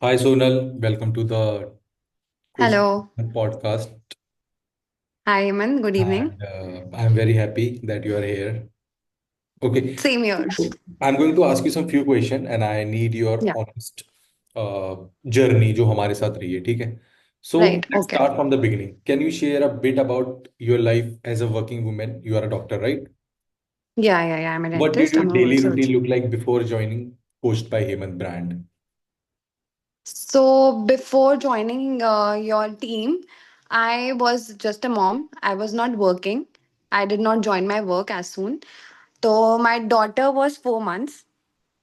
Hi Sonal, welcome to the Question Hello. podcast. Hi, Aman. Good evening. And I'm very happy that you are here. Okay, Same here. so I'm going to ask you some few questions and I need your Yeah. honest journey जो हमारे साथ रही है, ठीक है? So Right. let's Okay. start from the beginning. Can you share a bit about your life as a working woman? You are a doctor, right? Yeah. I'm a What did dentist. your I'm a daily surgeon. routine look like before joining Coached by Hemant brand? So before joining your team, I was just a mom. I was not working. I did not join my work as soon. So my daughter was 4 months.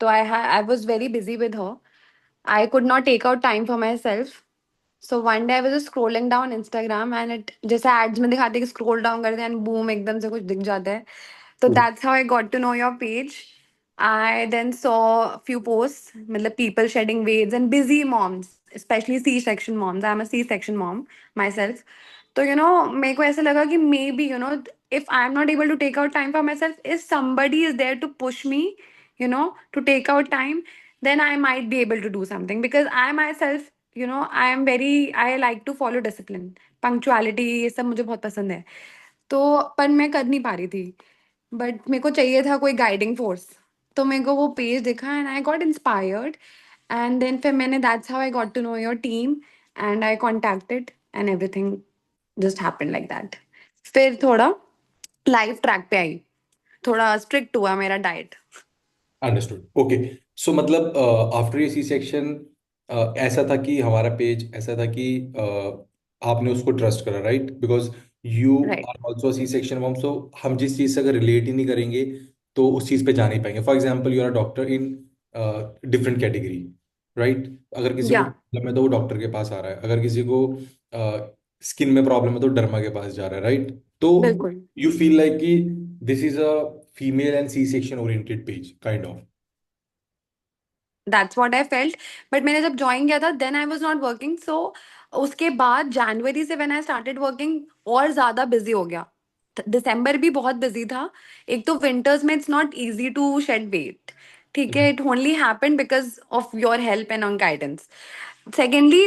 So I was very busy with her. I could not take out time for myself. So one day I was just scrolling down Instagram and it जैसे ads में दिखाते हैं कि scroll down करते हैं and boom एकदम से कुछ दिख जाता है. So that's how I got to know your page. I then saw a few posts, मतलब people shedding weights and busy moms, especially C-section moms. I'm a C-section mom myself. तो मेरे को ऐसा लगा कि maybe if I'm not able to take out time for myself, if somebody is there to push me, to take out time, then I might be able to do something because I myself, I like to follow discipline, punctuality, ये सब मुझे बहुत पसंद है. तो पर मैं कर नहीं पा रही थी. बट मेरे को चाहिए था कोई गाइडिंग फोर्स. तो मेरे को वो पेज दिखा and I got inspired. And then फिर मैंने that's how I got to know your team. And I contacted and everything just happened like that. फिर थोड़ा लाइफ ट्रैक पे आई. थोड़ा स्ट्रिक्ट हुआ मेरा डाइट. Understood okay. सो मतलब आफ्टर ये सी सेक्शन ऐसा था कि हमारा पेज ऐसा था कि आपने उसको ट्रस्ट करा, right? Because you right. Are also C section mom, so हम जिस चीज़ से अगर रिलेट ही नहीं करेंगे तो उस चीज़ पे जा नहीं पाएंगे. For example you are doctor in different category, right? अगर किसी को या. प्रॉब्लम है तो वो डॉक्टर के पास आ रहा है, अगर किसी को स्किन में प्रॉब्लम है तो डर्मा के पास जा रहा है, राइट? तो बिल्कुल. यू फील लाइक कि this is a female and C section oriented page kind of. That's what I felt. But मैंने जब ज्वाइन किया था then I was not working. So उसके बाद जनवरी से व्हेन आई स्टार्टेड वर्किंग और ज्यादा बिजी हो गया. दिसंबर भी बहुत बिजी था. एक तो विंटर्स में it's not easy to shed weight. ठीक है. It only happened because of your help and on guidance. Secondly,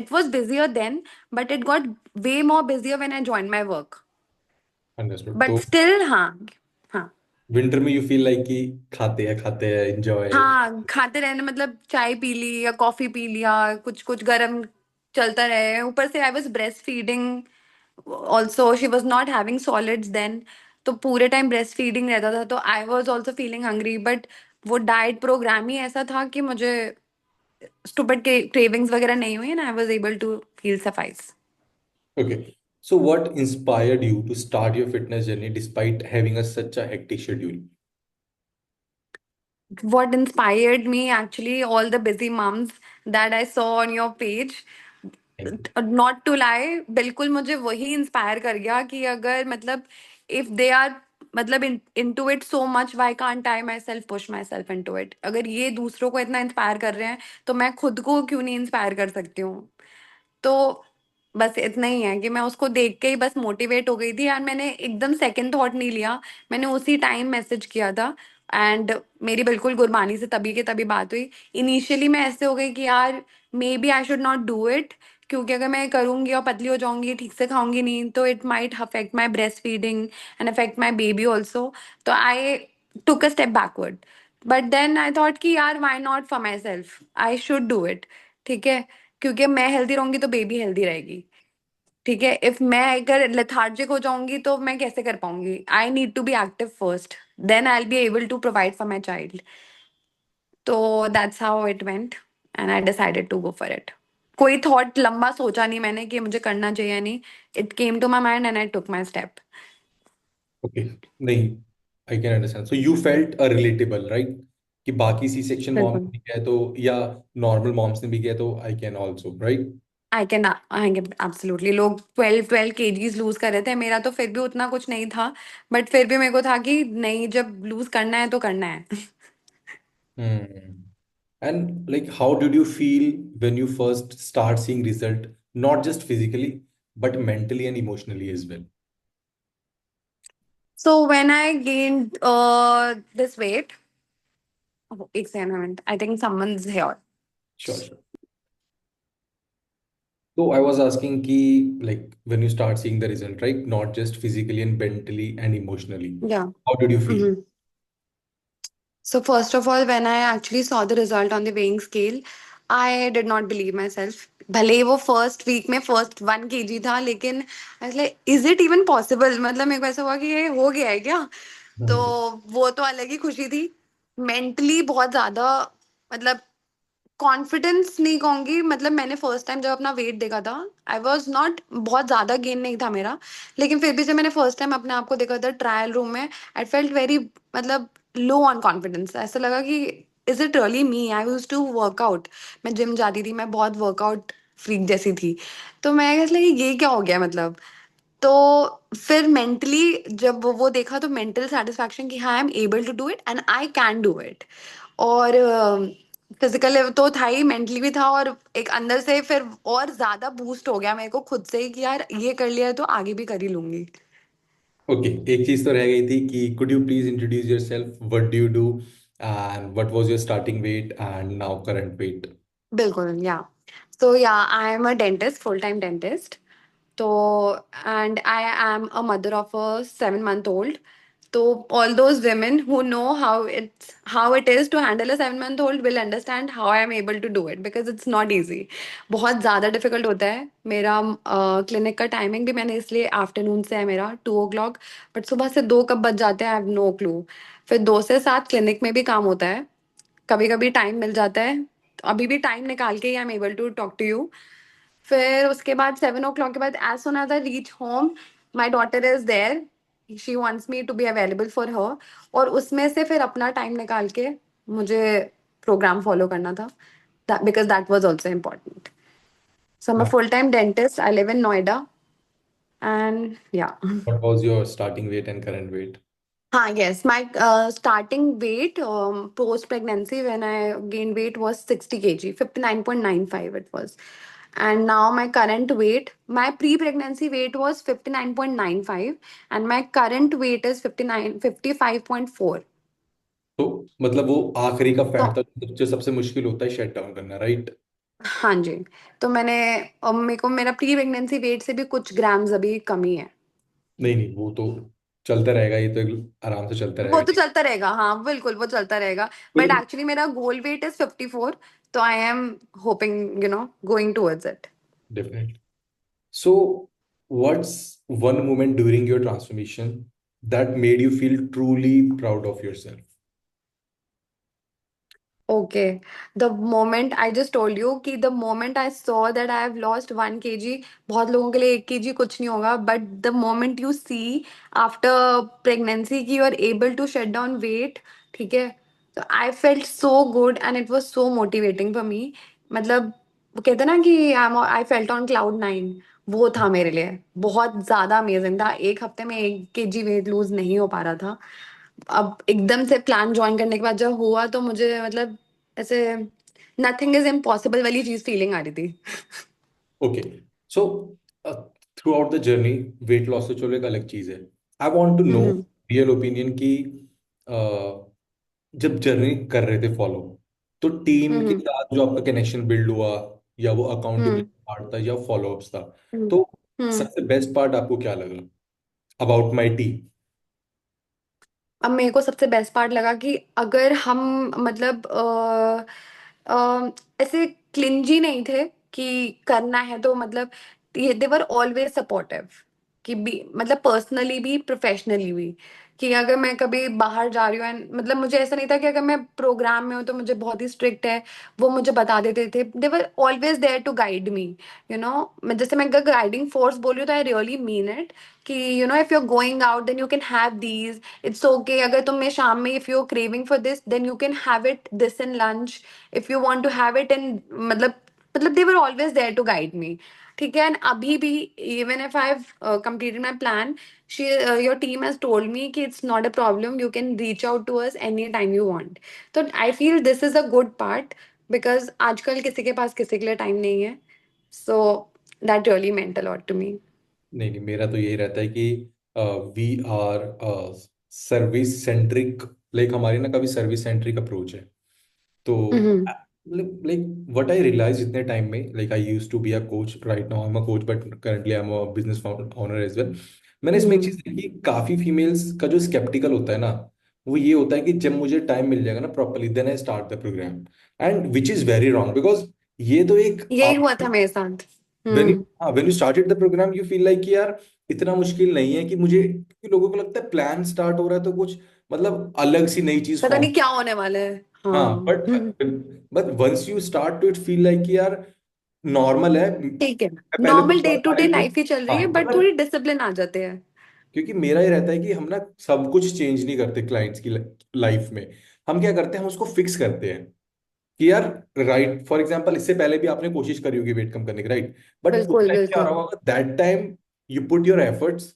it was busier then, but it got way more busier when I joined my work. Understood. But तो still, हाँ. Winter में you feel like कि खाते हैं enjoy. हाँ, खाते रहने मतलब चाय पी ली या कॉफी पी लिया, कुछ कुछ गरम चलता रहे. ऊपर से I was breast feeding also. She was not having solids then. तो पूरे टाइम ब्रेस्ट फीडिंग रहता था तो I was also feeling hungry. But वो डाइट प्रोग्राम ही ऐसा था कि मुझे स्टूपिड क्रेविंग्स वगैरह नहीं हुई and I was able to feel suffice. Okay. So what inspired you to start your fitness journey despite having a such a hectic schedule? What inspired me actually, all the busy mums that I saw on your page. Thank you. Not to lie, बिल्कुल मुझे वही inspire कर गया कि अगर मतलब if they are मतलब into it so much, why can't I myself push myself into it. अगर ये दूसरों को इतना इंस्पायर कर रहे हैं तो मैं खुद को क्यों नहीं इंस्पायर कर सकती हूँ. तो बस इतना ही है कि मैं उसको देख के ही बस मोटिवेट हो गई थी और मैंने एकदम सेकंड थॉट नहीं लिया. मैंने उसी टाइम मैसेज किया था. एंड मेरी बिल्कुल गुरबानी से तभी के तभी बात हुई. इनिशियली मैं ऐसे हो गई कि यार maybe I should not do it. क्योंकि अगर मैं करूंगी और पतली हो जाऊंगी, ठीक से खाऊंगी नहीं, तो it might affect my breast feeding and affect my baby also. तो I took a step backward. But then I thought कि यार why not for myself, I should do it. ठीक है. क्योंकि मैं हेल्दी रहूंगी तो बेबी हेल्दी रहेगी. ठीक है. इफ मैं अगर लेथार्जिक हो जाऊंगी तो मैं कैसे कर पाऊंगी. I need to be active first. Then I will be able to provide for my child. तो that's how it went and I decided to go for it. कोई थॉट लंबा सोचा नहीं मैंने कि मुझे करना चाहिए या नहीं. It came to my mind and I took my step. Okay. नहीं, I can understand. So you felt a relatable, right? कि बाकी सी सेक्शन मॉम बिल्कुल. ने भी किया है तो, या नॉर्मल मॉम्स ने भी किया है तो I can also, right? I can absolutely. लोग 12 केजीज लूज कर रहे थे. मेरा तो फिर भी उतना कुछ नहीं था. बट फिर भी मेरे को था कि नहीं, जब लूज करना है तो करना है. Hmm. And like, how did you feel when you first start seeing result, not just physically, but mentally and emotionally as well? So when I gained this weight, oh, एक second, I think someone's here. Sure, sure. So I was asking ki, like when you start seeing the result, right? Not just physically and mentally and emotionally. Yeah. How did you feel? Mm-hmm. So, first of all, when I actually saw the result on the weighing scale, I did not believe myself. भले ही वो first week में first 1 kg था, लेकिन I like is it even possible, मतलब मेरे को ऐसा हुआ कि ये हो गया है क्या। तो हम्म। वो तो अलग ही खुशी थी। मेंटली बहुत ज्यादा, मतलब कॉन्फिडेंस नहीं कहूंगी, मतलब मैंने फर्स्ट टाइम जब अपना वेट देखा था, आई वॉज नॉट, बहुत ज्यादा गेन नहीं था मेरा, लेकिन फिर भी जब मैंने फर्स्ट टाइम अपने आप को देखा था ट्रायल रूम में, आई फेल्ट वेरी, मतलब लो ऑन कॉन्फिडेंस। ऐसा लगा कि is it really me, I use to workout, मैं जिम जाती थी, मैं बहुत वर्कआउट फ्रीक जैसी थी। तो मैं ऐसा लगी ये क्या हो गया मतलब। तो फिर मेंटली जब वो देखा तो मेंटल सेटिस्फैक्शन कि हाँ I am able to do it and I can do it. और फिजिकल तो था ही, मेंटली भी था, और एक अंदर से फिर और ज्यादा बूस्ट हो गया मेरे को खुद से ही कि यार ये कर लिया है तो आगे भी कर ही लूंगी। ओके, एक चीज तो रह गई थी कि could you please introduce yourself, what do you do and what was your starting weight and now current weight? बिल्कुल, yeah. So yeah, I am a dentist, full time dentist. तो and I am a mother of a 7 month old. So all those women who know how it is to handle a 7 month old will understand how I am able to do it, because it's not easy. बहुत ज़्यादा difficult होता है। मेरा clinic का timing भी मैंने इसलिए afternoon से है, मेरा 2 o'clock। बट सुबह से 2 कब बज जाते हैं, आई हैव नो क्लू। फिर 2 से 7 क्लिनिक में भी काम होता है, कभी कभी टाइम मिल जाता है, तो अभी भी टाइम निकाल के ही I am able to talk to you. फिर उसके बाद 7 o'clock के बाद, as soon as I reach home, my daughter is there, she wants me to be available for her. और उसमें से फिर अपना टाइम निकाल के मुझे प्रोग्राम फॉलो करना था, because that was also important. So मैं full time dentist, I live in Noida, and yeah. What was your starting weight and current weight? हाँ, yes. My starting weight post pregnancy when I gained weight was 60 kg, 59.95 it was. And now my current weight, my pre-pregnancy weight was 59.95, and my current weight is 55.4. तो मतलब वो आखिरी का तो fat था जो सबसे मुश्किल होता है शट डाउन करना, राइट? हाँ जी। तो मैंने, मेरे को मेरा प्री प्रेगनेंसी वेट से भी कुछ ग्राम्स अभी कमी है। नहीं नहीं, वो तो चलता रहेगा, ये तो आराम से चलता वो तो रहेगा। चलता रहेगा, हाँ बिल्कुल वो चलता रहेगा। बट कोई एक्चुअली मेरा गोल वेट इज 54, तो I am hoping going towards it. Definitely. So what's one moment during your transformation that made you feel truly proud of yourself? Okay. The moment I just told you कि the moment I saw that I have lost 1 kg, बहुत लोगों के लिए 1 kg कुछ नहीं होगा, but the moment you see after pregnancy कि you are able to shut down weight, ठीक है, तो I felt so good and it was so motivating for me. मतलब वो कहते हैं ना कि I felt on cloud 9, वो था मेरे लिए बहुत ज्यादा अमेजिंग था। एक हफ्ते में 1 kg वेट लूज नहीं हो पा रहा था। अब एकदम से प्लान ज्वाइन करने के बाद जब हुआ तो मुझे, मतलब ऐसे नथिंग इज इम्पॉसिबल वाली चीज फीलिंग आ रही थी। Okay, so throughout the journey weight loss तो चलो एक अलग चीज है। I want to know hmm. Real opinion की जब जर्नी कर रहे थे फॉलो, तो टीम के हम्म। साथ जो आपका कनेक्शन बिल्ड हुआ, या वो हम्म। अकाउंटेबिलिटी पार्ट था या फॉलोअप्स था, हम्म। तो हम्म। सबसे बेस्ट पार्ट आपको क्या लगा अबाउट माई टीम? अब मेरे को सबसे बेस्ट पार्ट लगा कि अगर हम, मतलब ऐसे क्लिंजी नहीं थे कि करना है तो, मतलब ये दे वर ऑलवेज सपोर्टिव, कि भी मतलब पर्सनली भी प्रोफेशनली भी, कि अगर मैं कभी बाहर जा रही हूँ मतलब मुझे ऐसा नहीं था कि अगर मैं प्रोग्राम में हूँ तो मुझे बहुत ही स्ट्रिक्ट है, वो मुझे बता देते थे, they were always there to guide me. मैं जैसे मैं अगर गाइडिंग फोर्स बोल रही हूँ तो आई रियली मीन इट, कि if you are going out then you can have these, it's okay. अगर तुम्हें शाम में if you are craving for this then you can have it this in lunch, if you want to have it in, मतलब they were always there to guide me. ठीक है, and अभी भी even if I have completed my plan, your team has told me कि it's not a problem, you can reach out to us anytime you want. तो I feel this is a good part, because आजकल किसी के पास किसी के लिए time नहीं है, so that really meant a lot to me. नहीं नहीं, मेरा तो यही रहता है कि we are service centric, like हमारी ना कभी सर्विस सेंट्रिक अप्रोच है। तो Mm-hmm. like what I realized इतने टाइम में, like I used to be a coach, right now I'm a coach but currently I'm a business owner as well. मैंने इसमें एक हम्म। चीज देखी, काफी फीमेल्स का जो स्केप्टिकल होता है ना, वो ये होता है कि जब मुझे टाइम मिल जाएगा ना properly then I start the program, and which is very wrong because ये तो एक यही आप हुआ था मेरे साथ। When you, hmm. हाँ when you started the program you feel like कि यार इतना मुश्किल नहीं है कि मुझे, क्योंकि लोगों को लगता है प्लान स्टार्ट हो रहा है तो कुछ मतलब अलग सी नई चीज पता फॉर्म। नहीं क्या होने वाला है। हाँ हाँ। But once you start to it feel like कि यार नॉर्मल है। ठीक है। मैं पहले नॉर्मल बहुत डे बार टू ट्राई डे किया। लाइफ ही चल रही हाँ है, बट मतलब थोड़ी डिसिप्लिन आ जाते हैं। क्योंकि मेरा ये रहता है कि हम ना सब कुछ चेंज नहीं करते क्लाइंट्स की लाइफ में, हम क्या करते हैं, हम उसको फिक्स करते हैं कि यार राइट, फॉर एग्जांपल इससे पहले भी आपने कोशिश करी होगी वेट कम करने की, राइट, बट उस बिल्कुल टाइम क्या हो बिल्कुल। रहा होगा, that time you put your efforts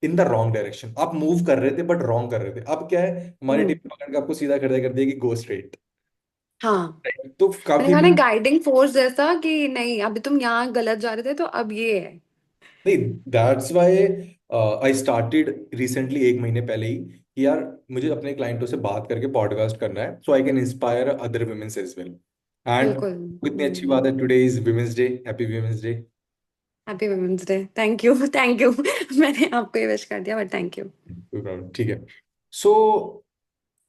in the wrong direction, आप मूव कर रहे थे बट रॉन्ग कर रहे थे। अब क्या है, हमारी हम्म। टीम पकड़ के आपको सीधा खड़ा कर दिया कि गो स्ट्रेट, हाँ। तो मैंने काफी कहा ना, लोग, गाइडिंग फोर्स जैसा कि नहीं अभी तुम यहाँ गलत जा रहे थे तो अब ये है। नहीं that's why I started recently, एक महीने पहले ही कि यार मुझे अपने क्लाइंटों से बात करके पॉडकास्ट करना है so I can inspire other womens as well. And बिल्कुल। इतनी अच्छी बात है, today is women's day, happy women's day. Happy women's day. Thank you thank you. मैंने आपको ये विश कर दिया, बट थैंक यू। ठीक है। So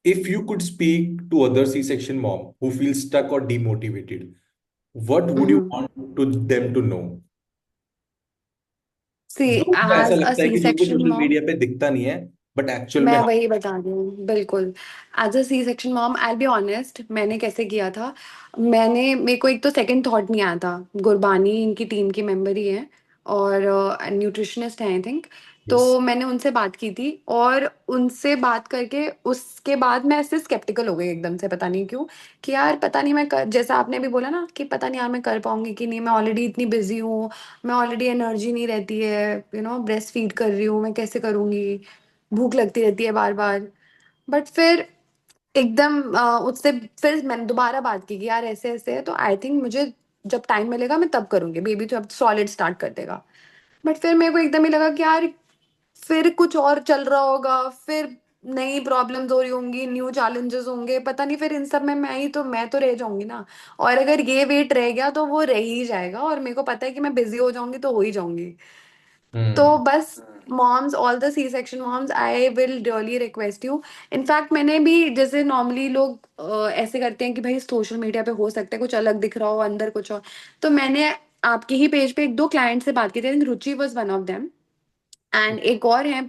if you could speak to other C section mom who feel stuck और demotivated, what would you want to them to know, see, जो उनको ऐसा एज अ लगता है सी कि जिनको सेक्शन सोशल मॉम, मीडिया पे दिखता नहीं है बट एक्चुअल में मैं हाँ। वही बता रही हूँ बिल्कुल। As a C section mom, I be honest, मैंने कैसे किया था। मैंने, मेरे को एक तो सेकंड थॉट नहीं आया था। गुरबानी इनकी टीम की मेंबर ही है, और न्यूट्रिशनिस्ट है आई थिंक। तो यस। मैंने उनसे बात की थी, और उनसे बात करके उसके बाद मैं ऐसे स्केप्टिकल हो गई एकदम से, पता नहीं क्यों। कि यार पता नहीं मैं कर, जैसा आपने भी बोला ना कि पता नहीं यार मैं कर पाऊंगी कि नहीं, मैं ऑलरेडी इतनी बिजी हूँ। मैं ऑलरेडी एनर्जी नहीं रहती है, ब्रेस्ट फीड कर रही हूँ, मैं कैसे करूंगी। भूख लगती रहती है बार बार। बट फिर एकदम उससे फिर मैंने दोबारा बात की कि यार ऐसे ऐसे है, तो आई थिंक मुझे जब टाइम मिलेगा मैं तब करूंगी, बेबी तो अब सॉलिड स्टार्ट कर देगा। बट फिर मेरे को एकदम ही लगा कि यार फिर कुछ और चल रहा होगा, फिर नई प्रॉब्लम्स हो रही होंगी, न्यू चैलेंजेस होंगे, पता नहीं फिर इन सब में मैं तो रह जाऊंगी ना। और अगर ये वेट रह गया तो वो रह ही जाएगा, और मेरे को पता है कि मैं बिजी हो जाऊंगी तो हो ही जाऊंगी। तो हम्म। बस, moms, all the C section moms, I will really request you. In fact मैंने भी, जैसे नॉर्मली लोग ऐसे करते हैं कि भाई सोशल मीडिया पे हो सकता है कुछ अलग दिख रहा हो, अंदर कुछ और। तो मैंने आपके ही पेज पे एक दो क्लाइंट से बात की थी, Ruchi was one of them. And एक और है,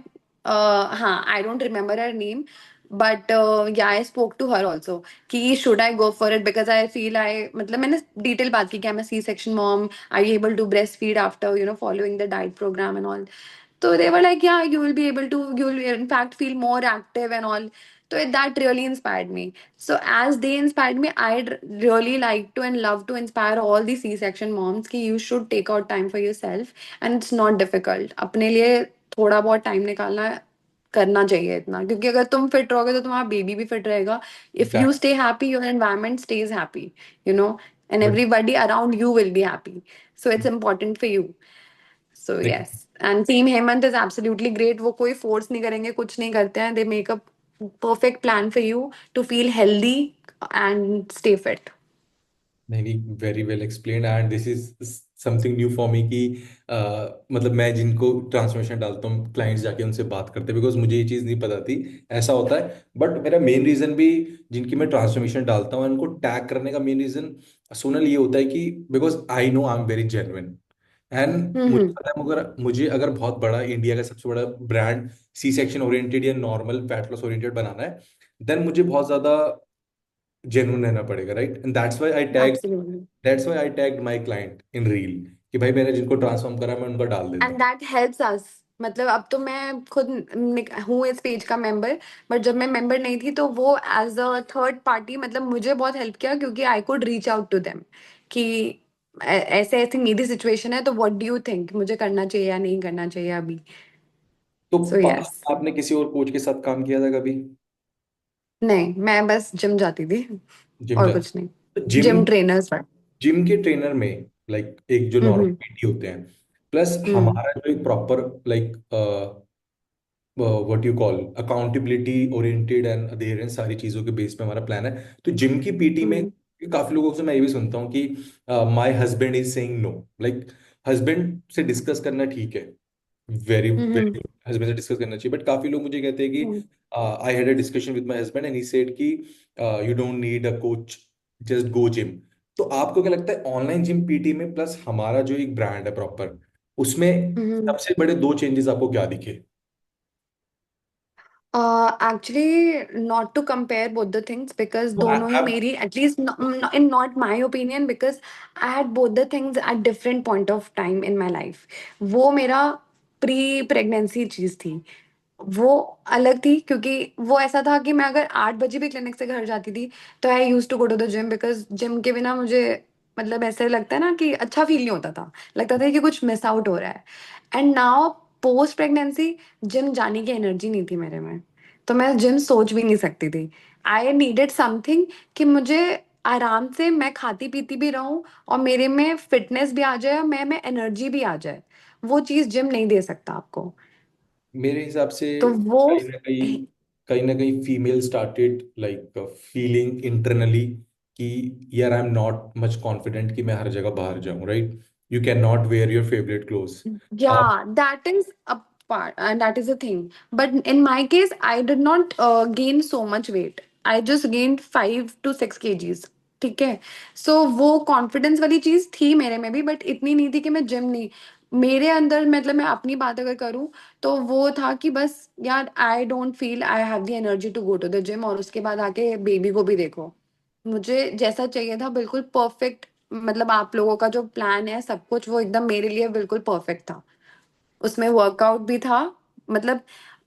हाँ, I don't remember her name, but yeah I spoke to her also कि should I go for it, because I feel I, मतलब मैंने डिटेल बात की कि मैं C section mom, are you able to breast feed after following the diet programme and all. So they were like, yeah, you will be able to, you will in fact feel more active and all. So that really inspired me. So as they inspired me, I'd really like to and love to inspire all the C-section moms कि you should take out time for yourself, and it's not difficult. अपने लिए थोड़ा बहुत time निकालना करना चाहिए इतना, क्योंकि अगर तुम फिट रहोगे तो तुम्हारा बेबी भी फिट रहेगा। If you exact. Stay happy, your environment stage happy, you know and but everybody around you will be happy. So it's important for you. So yes, and team Hemant is absolutely great. वो कोई force नहीं करेंगे, कुछ नहीं करते हैं, they make a perfect plan for you to feel healthy and stay fit. नहीं नहीं, very well explained and this is something new for me कि मतलब मैं जिनको ट्रांसफॉर्मेशन डालता हूँ क्लाइंट्स जाके उनसे बात करते हैं बिकॉज मुझे ये चीज़ नहीं पता थी ऐसा होता है। बट मेरा मेन रीज़न भी जिनकी मैं ट्रांसफॉर्मेशन डालता हूँ उनको टैग करने का मेन रीज़न सोनल ये होता है कि because I know I am very genuine, and मुझे हम्म। पता है मुझे अगर बहुत बड़ा इंडिया का सबसे बड़ा ब्रांड सी सेक्शन ओरिएंटेड या नॉर्मल फैट लॉस ओरिएंटेड बनाना है देन मुझे बहुत ज़्यादा जेन्युइन रहना पड़ेगा, right, and Absolutely. That's why I tagged my client in reel कि भाई मैंने जिनको ट्रांसफॉर्म करा मैं उनका डाल देता एंड हूँ। That helps us. मतलब अब तो मैं खुद हूँ इस पेज का मेंबर, बट जब मैं मेंबर नहीं थी तो वो एज अ थर्ड पार्टी, मतलब मुझे बहुत हेल्प किया, क्योंकि I could reach out to them कि ऐसे ऐसे मेरी सिचुएशन है, तो व्हाट डू यू थिंक, मुझे करना चाहिए या नहीं करना चाहिए अभी। तो सो पास्ट यस। में आपने किसी और कोच के साथ काम किया था कभी? नहीं, मैं बस जिम जाती थी, जिम और जा, कुछ नहीं। जिम जिम ट्रेनर्स पर। जिम के ट्रेनर में लाइक एक जो नॉर्मल हम्म। पीटी होते हैं प्लस हम्म। हमारा जो एक proper like what you call accountability oriented and adherence सारी चीजों के बेस पे हमारा प्लान है, तो जिम की पीटी में हम्म। कि काफी लोगों से मैं ये भी सुनता हूँ कि my husband is saying no, like husband से डिस्कस करना ठीक है, वेरी हम्म। वेरी, हस्बैंड से डिस्कस करना चाहिए, बट काफी लोग मुझे कहते हैं कि hmm. I had a discussion with my husband and he said कि you don't need a coach, just go gym. तो आपको क्या लगता है ऑनलाइन जिम पीटी में प्लस हमारा जो एक ब्रांड है प्रॉपर, उसमें हम्म। सबसे बड़े दो चेंजेस आपको क्या दिखे? Actually, not to compare both the things because तो दोनों ही मेरी at least in not my opinion because I had both the things at different point of time in my life. वो मेरा प्री प्रेगनेंसी चीज थी, वो अलग थी क्योंकि वो ऐसा था कि मैं अगर 8 बजे भी क्लिनिक से घर जाती थी तो I use to go to the gym because gym के बिना मुझे मतलब ऐसे लगता है ना कि अच्छा फील नहीं होता था, लगता था कि कुछ मिस आउट हो रहा है। And now post pregnancy gym जाने की एनर्जी नहीं थी मेरे में, तो मैं जिम सोच भी नहीं सकती थी। आई नीडेड समथिंग कि मुझे आराम से मैं खाती पीती भी रहूं और मेरे में फिटनेस भी आ जाए और मैं एनर्जी भी आ जाए। वो चीज़ जिम नहीं दे सकता आपको। मेरे हिसाब से तो वो कहीं ना कहीं female started like feeling internally कि यार I am not much confident कि मैं हर जगह बाहर जाऊं, right? You can not wear your favourite clothes. आप Yeah, that is a part, and that is a thing. But in my case, I did not gain so much weight. I just gained 5 to 6 kgs. ठीक है। सो वो confidence वाली चीज थी मेरे में भी, बट इतनी नहीं थी कि मैं जिम नहीं, मेरे अंदर मतलब मैं अपनी बात अगर करूँ तो वो था कि बस यार I don't feel I have the energy to go to the gym, और उसके बाद आके बेबी को भी देखो। मुझे जैसा चाहिए था बिल्कुल परफेक्ट, मतलब आप लोगों का जो प्लान है सब कुछ वो एकदम मेरे लिए बिल्कुल परफेक्ट था। उसमें वर्कआउट भी था, मतलब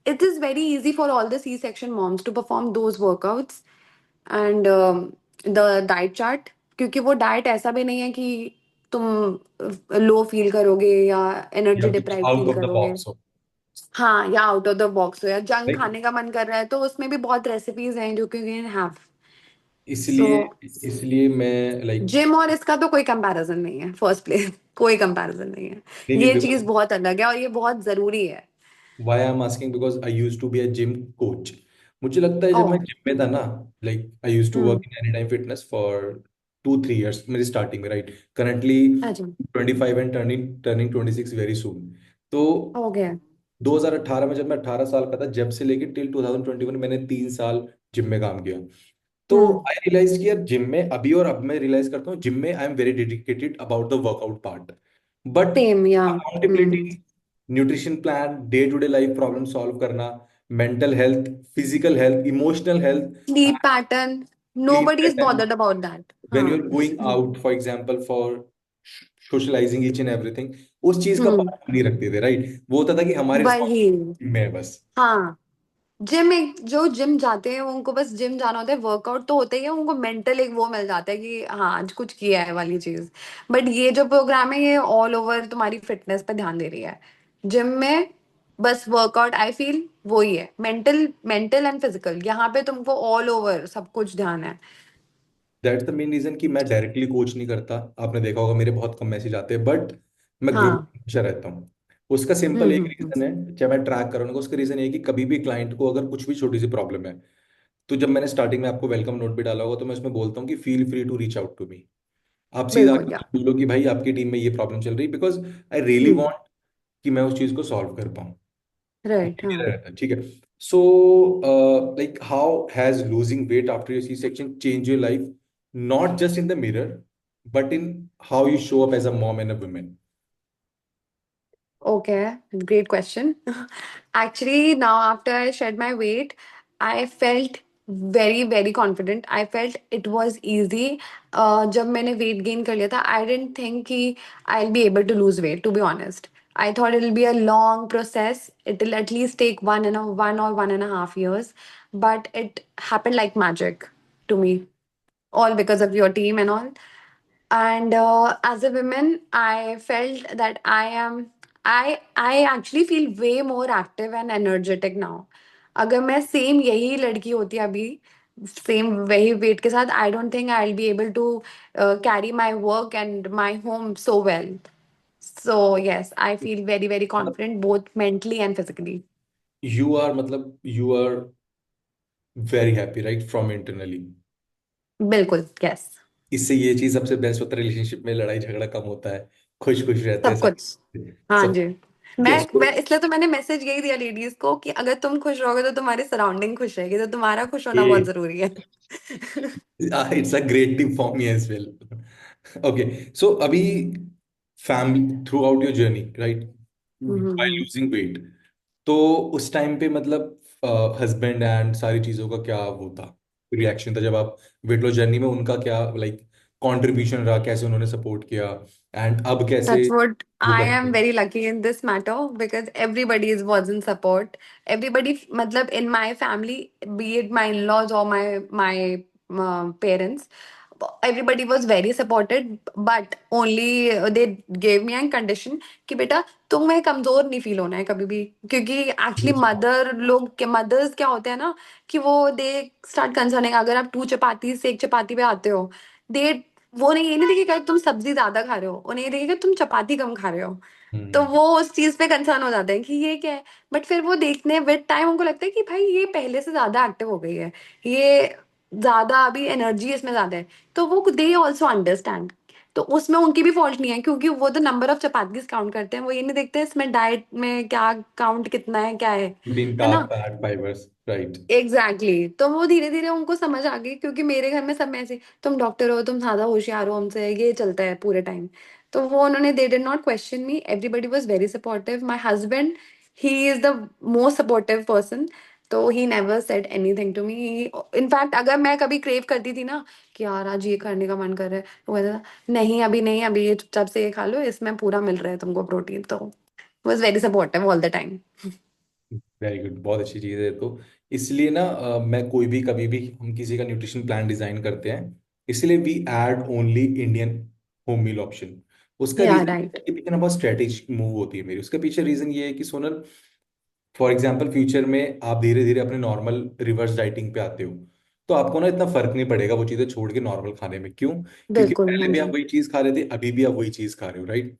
it is very easy for all the C section moms to perform those workouts. And the diet chart, क्योंकि वो डाइट ऐसा भी नहीं है कि तुम लो फील करोगे या एनर्जी या कुछ deprive out feel of the करोगे। बॉक्स हो, हाँ, या आउट ऑफ द बॉक्स हो या जंक राइट? खाने का मन कर रहा है तो उसमें भी बहुत रेसिपीज हैं जो कि यू कैन हैव। सो इसलिए इसलिए मैं लाइक, जिम और इसका तो कोई कंपैरिजन नहीं है, फर्स्ट प्लेस कोई कंपैरिजन नहीं है। नहीं नहीं, ये चीज बिकॉज बहुत अलग है और ये बहुत जरूरी है। Why I am asking because I used to be a gym coach. मुझे लगता है जब मैं ओह। जिम में था ना, like I used to work hmm. In anytime fitness for 2 3 years मेरी स्टार्टिंग में, राइट? करंटली अच्छा। 25 and turning turning 26 very soon. तो हो गया। 2018 में जब मैं 18 साल का था, जब से लेके टिल 2021 मैंने 3 साल जिम में काम किया। तो हम्म। आई रियलाइज कि यार जिम में अभी, और अब मैं रियलाइज करता हूँ जिम में I am very dedicated about the workout part, but same yeah accountability, nutrition plan, day to day life problem solve करना, mental health, physical health, emotional health, sleep pattern, sleep nobody is pattern, bothered about that। When हाँ। You are going out for example for socialising each and everything, उस चीज का हम्म। Part नहीं रखते थे, right? वो होता था कि हमारे वही। रिस्पॉन्सिबिलिटी में है बस। हाँ। जिम एक जो जिम जाते हैं उनको बस जिम जाना होता है, वर्कआउट तो होता ही है, उनको मेंटल एक वो मिल जाता है कि हाँ आज कुछ किया है वाली चीज। बट ये जो प्रोग्राम है ये ऑल ओवर तुम्हारी फिटनेस पे ध्यान दे रही है। जिम में बस वर्कआउट आई फील वो ही है, मेंटल मेंटल एंड फिजिकल, यहाँ पे तुमको ऑल ओवर सब कुछ ध्यान है। दैट्स द मेन रीजन कि मैं डायरेक्टली कोच नहीं करता। आपने देखा होगा मेरे बहुत कम मैसेज आते हैं, बट मैं ग्रुप हाँ। में हमेशा रहता हूँ। उसका सिंपल एक हम्म। रीजन है, चाहे मैं ट्रैक करूँ, उसका रीजन ये है कि कभी भी क्लाइंट को अगर कुछ भी छोटी सी प्रॉब्लम है, तो जब मैंने स्टार्टिंग में आपको वेलकम नोट भी डाला होगा, तो मैं उसमें बोलता हूँ कि feel free to reach out to me. आप सीधा बिल्कुल आके या। मुझे बोलो कि भाई आपकी टीम में ये प्रॉब्लम चल रही है, because I really hmm. Want कि मैं उस चीज को सॉल्व कर पाऊँ। राइट। हाँ। मेरा रहता है, ठीक है। So like how has losing weight after your C section change your life, not just in the mirror but in how you show up as a mom and a women? Okay, great question. Actually, now after I shed my weight, I felt very, very confident. I felt it was easy. जब मैंने weight gain कर लिया था, I didn't think कि I'll be able to lose weight, to be honest. I thought it'll be a long process. It'll at least take 1 or 1.5 years. But it happened like magic to me, all because of your team and all. And as a woman, I felt that I actually feel way more active and energetic now. अगर मैं same यही लड़की होती अभी same वही weight के साथ, I don't think I will be able to carry my work and my home so well. So yes, I feel very very मतलब confident both mentally and physically. You are, मतलब you are very happy right from internally? बिल्कुल, yes. इससे ये चीज सबसे best होता है, relationship में लड़ाई झगड़ा कम होता है, खुश खुश रहते हैं सब कुछ। सारे हाँ सब। जी। ठीक मैं है, इसलिए तो मैंने मैसेज यही दिया लेडीज को कि अगर तुम खुश रहोगे तो तुम्हारी सराउंडिंग खुश रहेगी, तो तुम्हारा खुश होना बहुत ये जरूरी है। It's a great tip for me as well. Okay, so अभी family throughout your journey, right, by hmm. Losing weight, तो उस टाइम पे मतलब हस्बैंड एंड सारी चीजों का क्या वो था, रिएक्शन था जब आप वेट लॉस जर्नी में, उनका क्या लाइक कंट्रीब्यूशन रहा, कैसे उन्होंने सपोर्ट किया, एंड अब कैसे That's what वो I करते am हैं? very lucky in this matter because everybody was in support. Everybody, matlab in my family, be it my in-laws or my parents, everybody was very supported. But only they gave me a condition कि बेटा तुम्हें कमजोर नहीं feel होना है कभी भी, क्योंकि एक्चुअली मदर लोग के मदर्स क्या होते हैं ना कि वो दे स्टार्ट कंसर्निंग अगर आप 2 चपाती से 1 चपाती पे आते हो, दे वो नहीं ये नहीं देखेगा कि तुम सब्जी ज्यादा खा रहे हो, उन्हें ये देखेगा तुम चपाती कम खा रहे हो। तो हम्म। वो उस चीज पे कंसर्न हो जाते हैं कि ये क्या है। बट फिर वो देखने विद टाइम उनको लगता है कि भाई ये पहले से ज्यादा एक्टिव हो गई है, ये ज्यादा अभी एनर्जी इसमें ज्यादा है। तो वो दे ऑल्सो अंडरस्टैंड। तो उसमें उनकी भी फॉल्ट नहीं है क्योंकि वो तो नंबर ऑफ चपातीज काउंट करते हैं, वो ये नहीं देखते इसमें डाइट में क्या काउंट कितना है क्या प्रोटीन, है कार्ब, ना। Fat, fibres, right. Exactly exactly. तो वो धीरे धीरे उनको समझ आ गई क्योंकि मेरे घर में सब में ऐसे तुम डॉक्टर हो तुम ज्यादा होशियार हो हमसे, ये चलता है पूरे टाइम। तो वो उन्होंने they did not question me, everybody was very supportive. My husband, he is the most supportive person. तो he never said anything to me. In fact अगर मैं कभी क्रेव करती थी ना कि यार आज ये करने का मन कर रहा है, तो वो कहता था नहीं अभी नहीं, अभी ये चुपचाप से ये खा लो, इसमें पूरा मिल रहा है तुमको प्रोटीन। तो was very supportive all the time. Very good, बहुत अच्छी चीज़ है। तो इसलिए ना मैं कोई भी कभी भी हम किसी का न्यूट्रिशन प्लान डिजाइन करते हैं, इसलिए we add only Indian home meal option. उसका या रीजन राइट। के पीछे ना बहुत स्ट्रेटेजिक मूव होती है मेरी, उसके पीछे रीजन ये है कि सोनल, फॉर एग्जाम्पल फ्यूचर में आप धीरे धीरे अपने नॉर्मल रिवर्स डाइटिंग पे आते हो, तो आपको ना इतना फर्क नहीं पड़ेगा वो चीज़ें छोड़ के नॉर्मल खाने में। क्यों? क्योंकि बिल्कुल हाँ पहले भी आप जी। वही चीज़ खा रहे थे, अभी भी आप वही चीज़ खा रहे हो, right?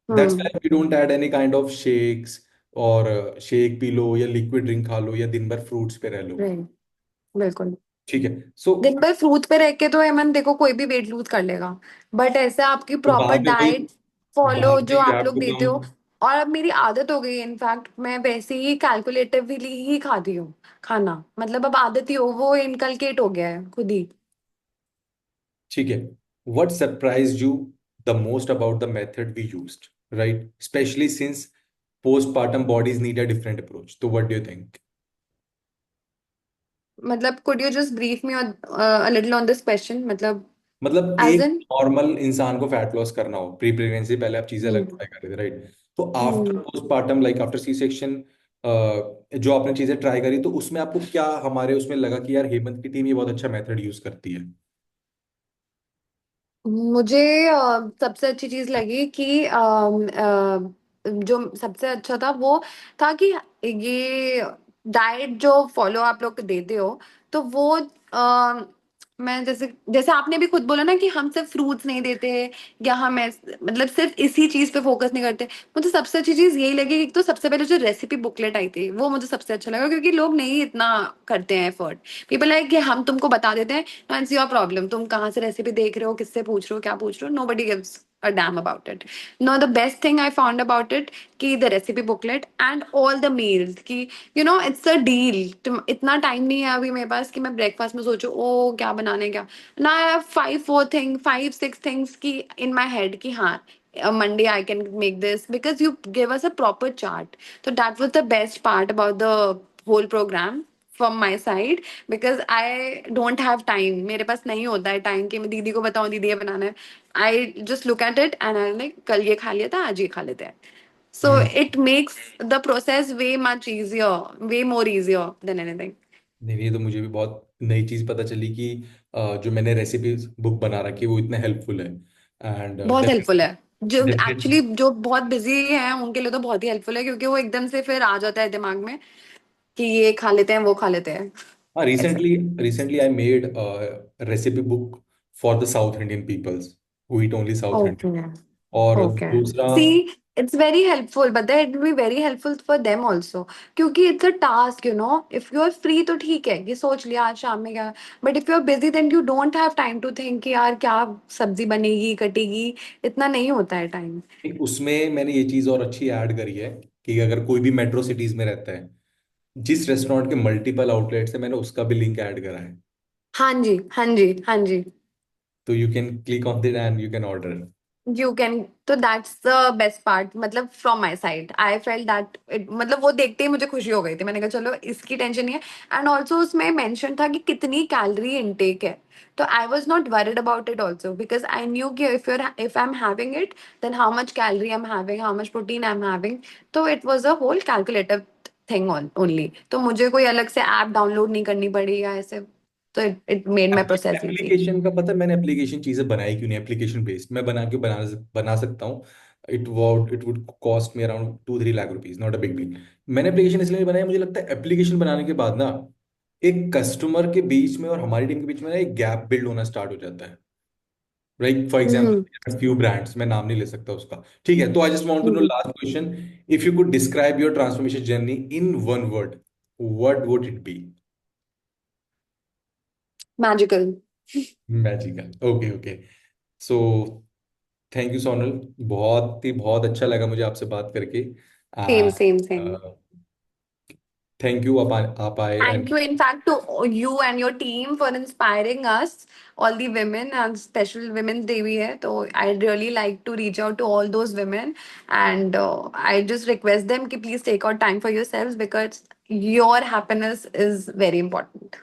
That's hmm. Why we don't add any kind of shakes, और शेक पी लो या लिक्विड ड्रिंक खा लो या दिन भर फ्रूट्स पे रह लो। राइट। बिल्कुल। ठीक है, सो दिन भर फ्रूट पे रह के तो हेमंत देखो कोई भी वेट लूज कर लेगा, बट ऐसे आपकी प्रॉपर बाद में वही, डाइट फॉलो बाद में जो ही आप लोग आपको देते कम। हो। और अब मेरी आदत हो गई है, इनफैक्ट मैं वैसे ही कैलकुलेटिवली ही खाती हूँ खाना, मतलब अब आदत ही हो वो इनकलकेट हो गया है खुद ही। ठीक है, what surprise you the most about the method we used, right, specially since postpartum bodies need a different approach, तो what do you think? मतलब could you just brief me a little on this question, मतलब मतलब as एक इन। Normal इंसान को fat loss करना हो, pre pregnancy पहले आप चीजें अलग हम्म। ट्राई कर रहे थे, राइट, तो after hmm. Postpartum like after C section जो आपने चीजें ट्राई करी, तो उसमें आपको क्या हमारे उसमें लगा कि यार हेमंत की टीम ये बहुत अच्छा मेथड यूज करती है? मुझे सबसे अच्छी चीज लगी कि जो सबसे अच्छा था वो था कि ये डाइट जो फॉलो आप लोग देते हो, तो वो मैं जैसे जैसे आपने भी खुद बोला ना कि हम सिर्फ फ्रूट्स नहीं देते, या हम मतलब सिर्फ इसी चीज पे फोकस नहीं करते। मुझे सबसे अच्छी चीज यही लगी कि एक तो सबसे पहले जो रेसिपी बुकलेट आई थी वो मुझे सबसे अच्छा लगा, क्योंकि लोग नहीं इतना करते हैं एफर्ट। पीपल है कि हम तुमको बता देते हैं, नो इट्स योर प्रॉब्लम, तुम कहाँ से रेसिपी देख रहे हो, किससे पूछ रहे हो, क्या पूछ रहे हो, nobody gives a damn about it. No, the best thing I found about it कि the recipe booklet and all the meals की, इट्स अ डील। इतना टाइम नहीं है अभी मेरे पास कि मैं ब्रेकफास्ट में सोचूं ओ क्या बनाने क्या ना। आई हैव 5 6 थिंग्स की इन माई हेड कि हाँ Monday I can make this because you gave us a proper chart. So that was the best part about the whole program from my side because I don't have time. मेरे पास नहीं होता है time कि मैं दीदी को बताऊं दीदी ये बनाना है। I just look at it and I'm like कल ये खा लिया था आज ये खा लेते हैं। So hmm. it makes the process way much easier, way more easier than anything. नहीं, ये तो मुझे भी बहुत नई चीज पता चली कि जो मैंने रेसिपी बुक बना रखी है वो इतना हेल्पफुल है, एंड बहुत हेल्पफुल है। जो डेफिनेटली। एक्चुअली जो बहुत बिजी हैं उनके लिए तो बहुत ही हेल्पफुल है क्योंकि वो एकदम से फिर आ जाता है दिमाग में कि ये खा लेते हैं वो खा लेते हैं हाँ, ऐसे। Recently recently I made recipe book for the South Indian peoples who eat only South okay. Indian. और Okay. दूसरा, See, it's very helpful, but then it will be very helpful for them also. क्योंकि it's a task, you know. If you are free तो ठीक है, ये सोच लिया आज शाम में क्या. But if you are busy, then you don't have time to think कि यार क्या सब्जी बनेगी, कटेगी. इतना नहीं होता है टाइम. एक उसमें मैंने ये चीज़ और अच्छी ऐड करी है कि अगर कोई भी मेट्रो सिटीज में रहता है, जिस रेस्टोरेंट के मल्टीपल आउटलेट्स है, मैंने उसका भी लिंक ऐड करा है। हाँ जी, हाँ जी, हाँ जी. तो you can click on that and you can order. You can, तो that's the best part. मतलब from my side I felt that it, मतलब वो देखते ही मुझे खुशी हो गई थी. मैंने कहा चलो इसकी टेंशन नहीं है. एंड ऑल्सो उसमें मेंशन था कि कितनी कैलोरी इनटेक है. तो I was not worried about it also because I knew कि if I'm having it, then how much calorie I'm having, how much protein I'm having. तो it was a whole calculative thing only. तो मुझे कोई अलग से app download नहीं करनी पड़ी या ऐसे. तो it made my process easy. Application का पता है, मैंने एप्लीकेशन चीजें बनाई क्यों नहीं, एप्लीकेशन बेस्ड मैं बना सकता हूँ। It would cost me around 2-3 lakh rupees, not a big deal. मैंने एप्लीकेशन इसलिए नहीं बनाया, मुझे लगता है एप्लीकेशन बनाने के बाद ना एक कस्टमर के बीच में और हमारी टीम के बीच में ना एक गैप बिल्ड होना स्टार्ट हो जाता है। Right, for hmm. Example few brands, मैं नाम नहीं ले सकता उसका, ठीक है। तो I just want to know, hmm. Last question, if you could describe your transformation journey in one word, what would it be? Magical. Magical, okay okay. So thank you Sonal, बहुत अच्छा लगा मुझे आपसे बात करके। Same, same, same. Thank you, आप आए Thank and you, in fact, to you and your team for inspiring us, all the women and special Women's Day भी है. So I'd really like to reach out to all those women, and I just request them कि please take out time for yourselves because your happiness is very important.